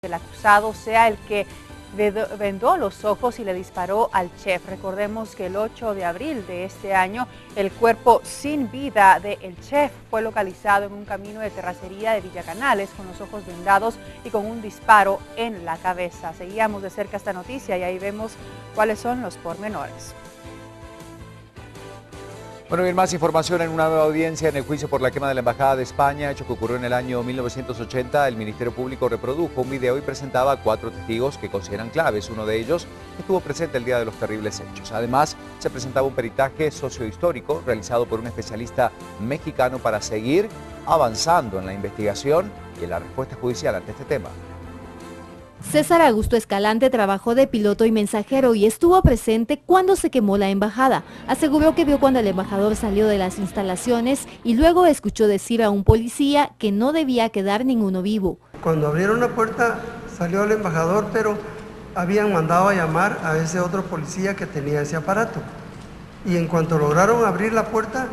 el acusado sea el que vendó los ojos y le disparó al chef. Recordemos que el 8 de abril de este año, el cuerpo sin vida del chef fue localizado en un camino de terracería de Villa Canales con los ojos vendados y con un disparo en la cabeza. Seguíamos de cerca esta noticia y ahí vemos cuáles son los pormenores. Bueno, bien, más información en una nueva audiencia en el juicio por la quema de la Embajada de España, hecho que ocurrió en el año 1980. El Ministerio Público reprodujo un video y presentaba a 4 testigos que consideran claves. Uno de ellos estuvo presente el día de los terribles hechos. Además, se presentaba un peritaje sociohistórico realizado por un especialista mexicano para seguir avanzando en la investigación y en la respuesta judicial ante este tema. César Augusto Escalante trabajó de piloto y mensajero y estuvo presente cuando se quemó la embajada. Aseguró que vio cuando el embajador salió de las instalaciones y luego escuchó decir a un policía que no debía quedar ninguno vivo. Cuando abrieron la puerta salió el embajador, pero habían mandado a llamar a ese otro policía que tenía ese aparato. Y en cuanto lograron abrir la puerta,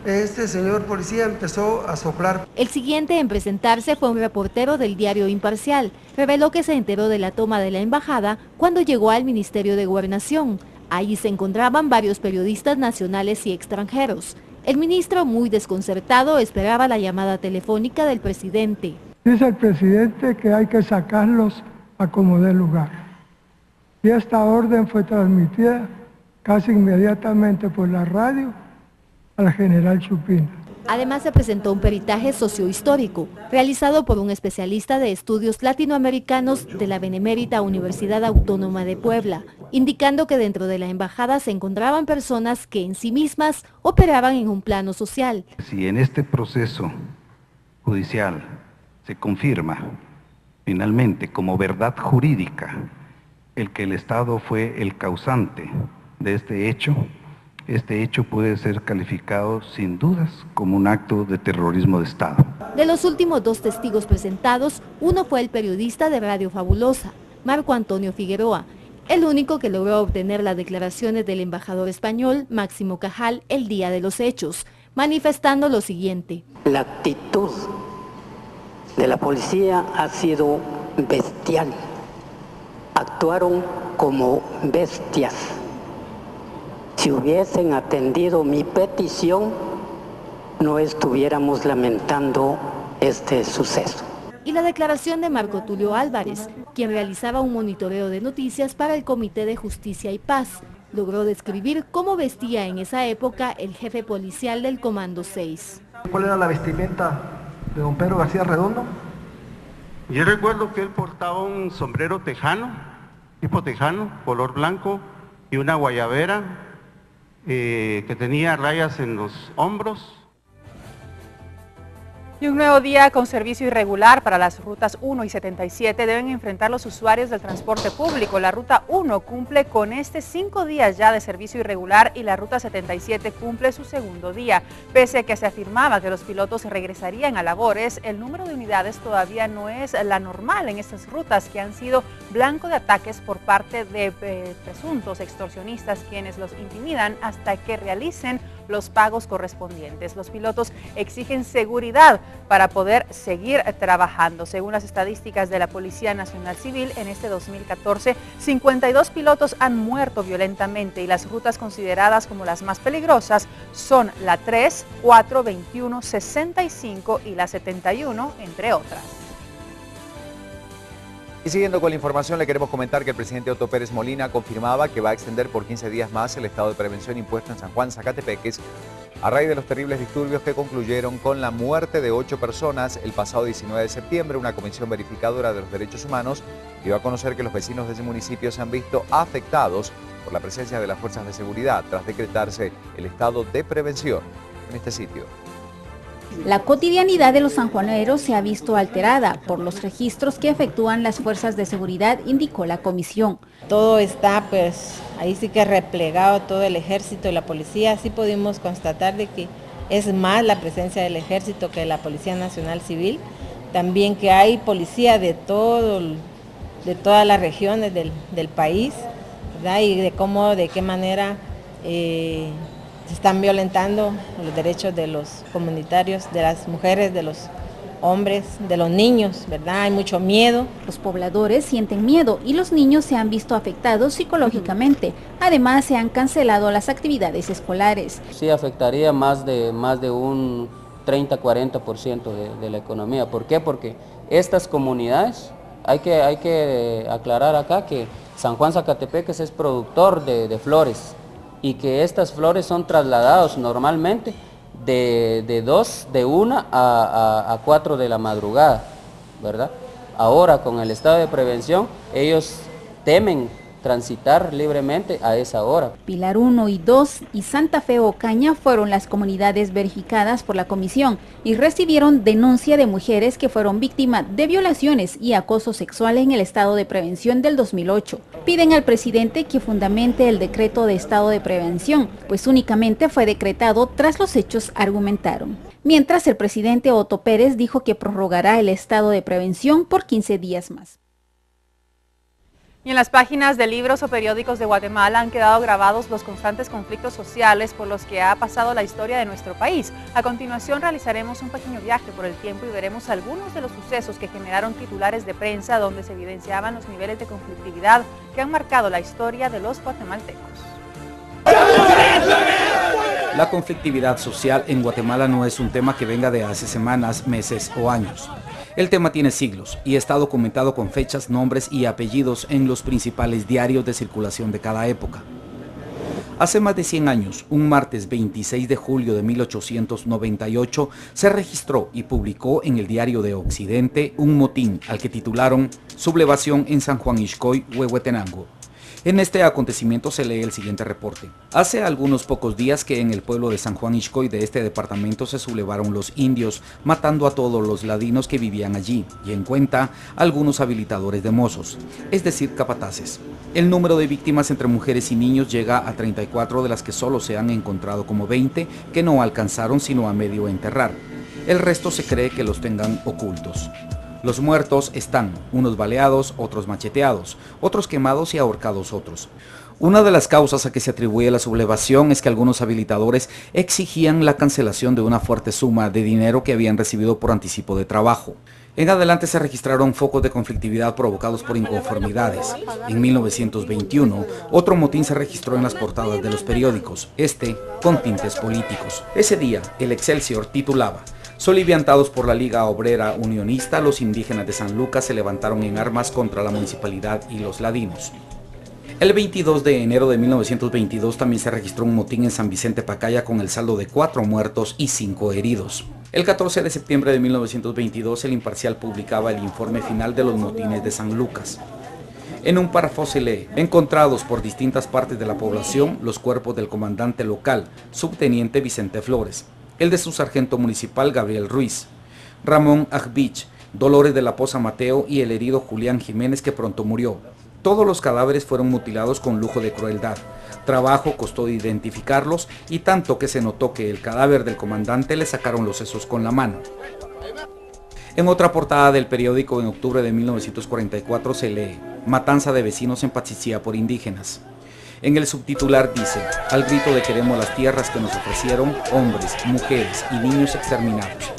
este señor policía empezó a soplar. El siguiente en presentarse fue un reportero del diario Imparcial. Reveló que se enteró de la toma de la embajada cuando llegó al Ministerio de Gobernación. Allí se encontraban varios periodistas nacionales y extranjeros. El ministro, muy desconcertado, esperaba la llamada telefónica del presidente. Dice el presidente que hay que sacarlos a como dé lugar. Y esta orden fue transmitida casi inmediatamente por la radio al general Chupina. Además se presentó un peritaje sociohistórico realizado por un especialista de estudios latinoamericanos de la Benemérita Universidad Autónoma de Puebla, indicando que dentro de la embajada se encontraban personas que en sí mismas operaban en un plano social. Si en este proceso judicial se confirma finalmente como verdad jurídica el que el Estado fue el causante de este hecho puede ser calificado sin dudas como un acto de terrorismo de Estado. De los últimos 2 testigos presentados, uno fue el periodista de Radio Fabulosa, Marco Antonio Figueroa, el único que logró obtener las declaraciones del embajador español Máximo Cajal el día de los hechos, manifestando lo siguiente. La actitud de la policía ha sido bestial. Actuaron como bestias. Si hubiesen atendido mi petición, no estuviéramos lamentando este suceso. Y la declaración de Marco Tulio Álvarez, quien realizaba un monitoreo de noticias para el Comité de Justicia y Paz, logró describir cómo vestía en esa época el jefe policial del Comando 6. ¿Cuál era la vestimenta de don Pedro García Redondo? Yo recuerdo que él portaba un sombrero tejano, tipo tejano, color blanco, y una guayabera que tenía rayas en los hombros. Y un nuevo día con servicio irregular para las rutas 1 y 77 deben enfrentar los usuarios del transporte público. La ruta 1 cumple con 5 días ya de servicio irregular y la ruta 77 cumple su segundo día. Pese a que se afirmaba que los pilotos regresarían a labores, el número de unidades todavía no es la normal en estas rutas que han sido blanco de ataques por parte de presuntos extorsionistas quienes los intimidan hasta que realicen los pagos correspondientes. Los pilotos exigen seguridad para poder seguir trabajando. Según las estadísticas de la Policía Nacional Civil, en este 2014, 52 pilotos han muerto violentamente y las rutas consideradas como las más peligrosas son la 3, 4, 21, 65 y la 71, entre otras. Y siguiendo con la información, le queremos comentar que el presidente Otto Pérez Molina confirmaba que va a extender por 15 días más el estado de prevención impuesto en San Juan, Zacatepeques, a raíz de los terribles disturbios que concluyeron con la muerte de 8 personas el pasado 19 de septiembre. Una comisión verificadora de los derechos humanos dio a conocer que los vecinos de ese municipio se han visto afectados por la presencia de las fuerzas de seguridad tras decretarse el estado de prevención en este sitio. La cotidianidad de los sanjuaneros se ha visto alterada por los registros que efectúan las fuerzas de seguridad, indicó la comisión. Todo está, pues, ahí sí que replegado todo el ejército y la policía. Así pudimos constatar de que es más la presencia del ejército que de la Policía Nacional Civil. También que hay policía de todas las regiones del país, ¿verdad? Y de qué manera se están violentando los derechos de los comunitarios, de las mujeres, de los hombres, de los niños, ¿verdad? Hay mucho miedo. Los pobladores sienten miedo y los niños se han visto afectados psicológicamente. Además, se han cancelado las actividades escolares. Sí afectaría más de un 30-40% de la economía. ¿Por qué? Porque estas comunidades, hay que aclarar acá que San Juan Zacatepeques es productor de flores y que estas flores son trasladadas normalmente de 1 a 4 de la madrugada, ¿verdad? Ahora con el estado de prevención ellos temen transitar libremente a esa hora. Pilar 1 y 2 y Santa Fe Ocaña fueron las comunidades verificadas por la comisión y recibieron denuncia de mujeres que fueron víctimas de violaciones y acoso sexual en el estado de prevención del 2008. Piden al presidente que fundamente el decreto de estado de prevención, pues únicamente fue decretado tras los hechos, argumentaron. Mientras el presidente Otto Pérez dijo que prorrogará el estado de prevención por 15 días más. Y en las páginas de libros o periódicos de Guatemala han quedado grabados los constantes conflictos sociales por los que ha pasado la historia de nuestro país. A continuación realizaremos un pequeño viaje por el tiempo y veremos algunos de los sucesos que generaron titulares de prensa donde se evidenciaban los niveles de conflictividad que han marcado la historia de los guatemaltecos. La conflictividad social en Guatemala no es un tema que venga de hace semanas, meses o años. El tema tiene siglos y está documentado con fechas, nombres y apellidos en los principales diarios de circulación de cada época. Hace más de 100 años, un martes 26 de julio de 1898, se registró y publicó en el Diario de Occidente un motín al que titularon Sublevación en San Juan Ixcoy, Huehuetenango. En este acontecimiento se lee el siguiente reporte. Hace algunos pocos días que en el pueblo de San Juan Ixcoy de este departamento se sublevaron los indios, matando a todos los ladinos que vivían allí, y en cuenta algunos habilitadores de mozos, es decir, capataces. El número de víctimas entre mujeres y niños llega a 34, de las que solo se han encontrado como 20 que no alcanzaron sino a medio enterrar. El resto se cree que los tengan ocultos. Los muertos están, unos baleados, otros macheteados, otros quemados y ahorcados otros. Una de las causas a que se atribuye la sublevación es que algunos habilitadores exigían la cancelación de una fuerte suma de dinero que habían recibido por anticipo de trabajo. En adelante se registraron focos de conflictividad provocados por inconformidades. En 1921, otro motín se registró en las portadas de los periódicos, este con tintes políticos. Ese día, el Excelsior titulaba: Soliviantados por la Liga Obrera Unionista, los indígenas de San Lucas se levantaron en armas contra la municipalidad y los ladinos. El 22 de enero de 1922 también se registró un motín en San Vicente Pacaya con el saldo de 4 muertos y 5 heridos. El 14 de septiembre de 1922 el Imparcial publicaba el informe final de los motines de San Lucas. En un párrafo se lee: encontrados por distintas partes de la población los cuerpos del comandante local, subteniente Vicente Flores, el de su sargento municipal Gabriel Ruiz, Ramón Ajbich, Dolores de la Poza Mateo y el herido Julián Jiménez, que pronto murió. Todos los cadáveres fueron mutilados con lujo de crueldad. Trabajo costó identificarlos y tanto que se notó que el cadáver del comandante le sacaron los sesos con la mano. En otra portada del periódico en octubre de 1944 se lee: matanza de vecinos en Patzicía por indígenas. En el subtitular dice: al grito de queremos las tierras que nos ofrecieron, hombres, mujeres y niños exterminados.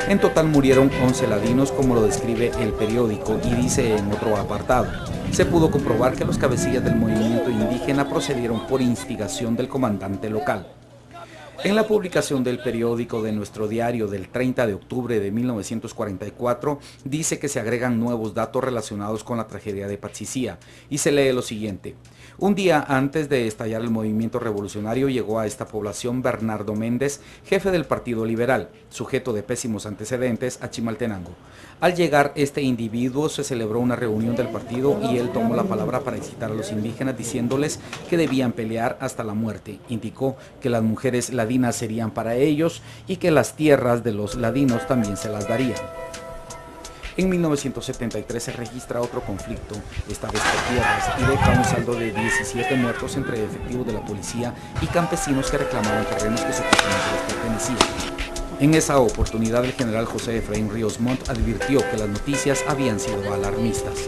En total murieron 11 ladinos, como lo describe el periódico, y dice en otro apartado: se pudo comprobar que los cabecillas del movimiento indígena procedieron por instigación del comandante local. En la publicación del periódico de Nuestro Diario del 30 de octubre de 1944 dice que se agregan nuevos datos relacionados con la tragedia de Patzicía y se lee lo siguiente: un día antes de estallar el movimiento revolucionario llegó a esta población Bernardo Méndez, jefe del Partido Liberal, sujeto de pésimos antecedentes, a Chimaltenango. Al llegar este individuo se celebró una reunión del partido y él tomó la palabra para incitar a los indígenas diciéndoles que debían pelear hasta la muerte. Indicó que las mujeres ladinas serían para ellos y que las tierras de los ladinos también se las darían. En 1973 se registra otro conflicto, esta vez por tierras, y deja un saldo de 17 muertos entre efectivos de la policía y campesinos que reclamaban terrenos que supuestamente les pertenecían. En esa oportunidad el general José Efraín Ríos Montt advirtió que las noticias habían sido alarmistas.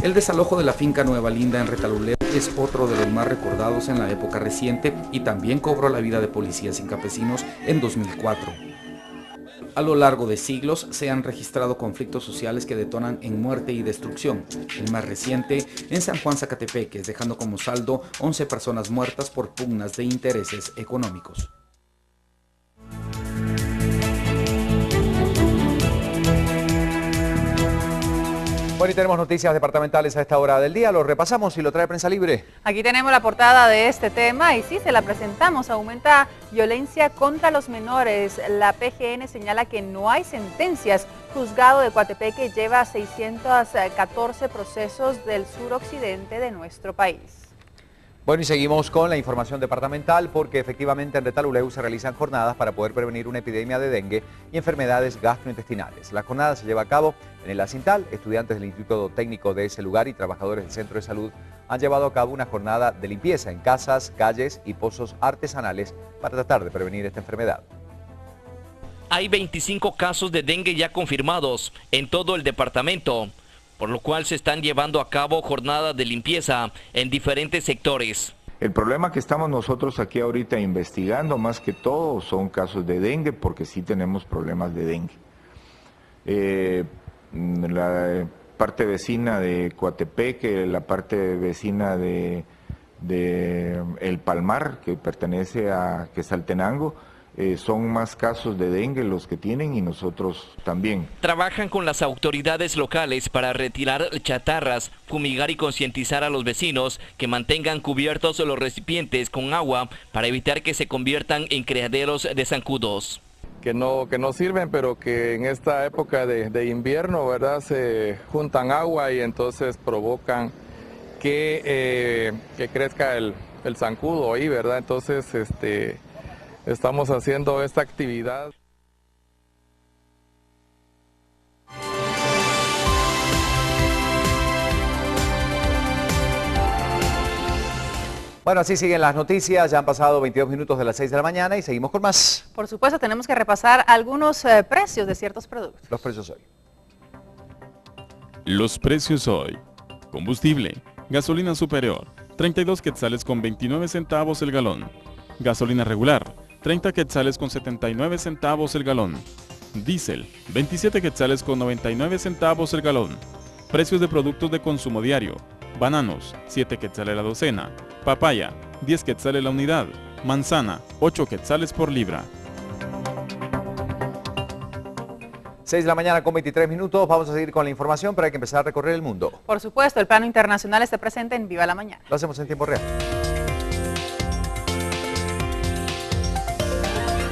El desalojo de la finca Nueva Linda en Retaluleu es otro de los más recordados en la época reciente y también cobró la vida de policías y campesinos en 2004. A lo largo de siglos se han registrado conflictos sociales que detonan en muerte y destrucción. El más reciente en San Juan Zacatepeques, dejando como saldo 11 personas muertas por pugnas de intereses económicos. Bueno, y tenemos noticias departamentales a esta hora del día. Lo repasamos y lo trae Prensa Libre. Aquí tenemos la portada de este tema y sí, se la presentamos. Aumenta violencia contra los menores. La PGN señala que no hay sentencias. Juzgado de Coatepeque lleva 614 procesos del suroccidente de nuestro país. Bueno, y seguimos con la información departamental porque efectivamente en Retaluleu se realizan jornadas para poder prevenir una epidemia de dengue y enfermedades gastrointestinales. La jornada se lleva a cabo en el Acintal. Estudiantes del Instituto Técnico de ese lugar y trabajadores del Centro de Salud han llevado a cabo una jornada de limpieza en casas, calles y pozos artesanales para tratar de prevenir esta enfermedad. Hay 25 casos de dengue ya confirmados en todo el departamento, por lo cual se están llevando a cabo jornadas de limpieza en diferentes sectores. El problema que estamos nosotros aquí ahorita investigando más que todo son casos de dengue, porque sí tenemos problemas de dengue. La parte vecina de Coatepeque, la parte vecina de El Palmar, que pertenece a Quetzaltenango, son más casos de dengue los que tienen y nosotros también. Trabajan con las autoridades locales para retirar chatarras, fumigar y concientizar a los vecinos que mantengan cubiertos los recipientes con agua para evitar que se conviertan en criaderos de zancudos. Que no sirven, pero que en esta época de invierno, ¿verdad?, se juntan agua y entonces provocan que crezca el zancudo ahí, ¿verdad? Entonces, estamos haciendo esta actividad. Bueno, así siguen las noticias. Ya han pasado 22 minutos de las 6 de la mañana y seguimos con más. Por supuesto, tenemos que repasar algunos precios de ciertos productos. Los precios hoy. Los precios hoy. Combustible. Gasolina superior. 32 quetzales con 29 centavos el galón. Gasolina regular. 30 quetzales con 79 centavos el galón. Diésel, 27 quetzales con 99 centavos el galón. Precios de productos de consumo diario. Bananos, 7 quetzales la docena. Papaya, 10 quetzales la unidad. Manzana, 8 quetzales por libra. 6 de la mañana con 23 minutos. Vamos a seguir con la información, pero hay que empezar a recorrer el mundo. Por supuesto, el plano internacional está presente en Viva la Mañana. Lo hacemos en tiempo real.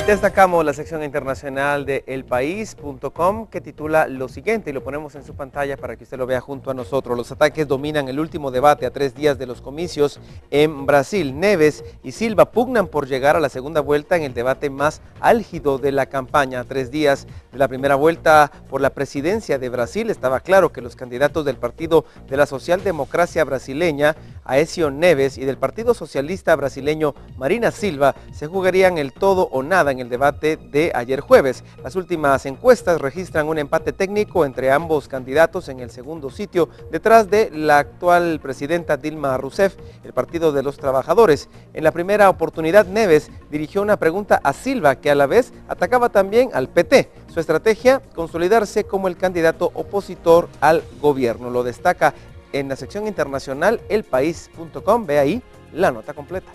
Destacamos la sección internacional de elpaís.com que titula lo siguiente y lo ponemos en su pantalla para que usted lo vea junto a nosotros. Los ataques dominan el último debate a 3 días de los comicios en Brasil. Neves y Silva pugnan por llegar a la segunda vuelta en el debate más álgido de la campaña. A 3 días de la primera vuelta por la presidencia de Brasil, estaba claro que los candidatos del Partido de la Socialdemocracia Brasileña, Aécio Neves, y del Partido Socialista Brasileño, Marina Silva, se jugarían el todo o nada en el debate de ayer jueves. Las últimas encuestas registran un empate técnico entre ambos candidatos en el segundo sitio, detrás de la actual presidenta Dilma Rousseff, el Partido de los Trabajadores. En la primera oportunidad, Neves dirigió una pregunta a Silva, que a la vez atacaba también al PT. Su estrategia, consolidarse como el candidato opositor al gobierno. Lo destaca en la sección internacional elpaís.com. Ve ahí la nota completa.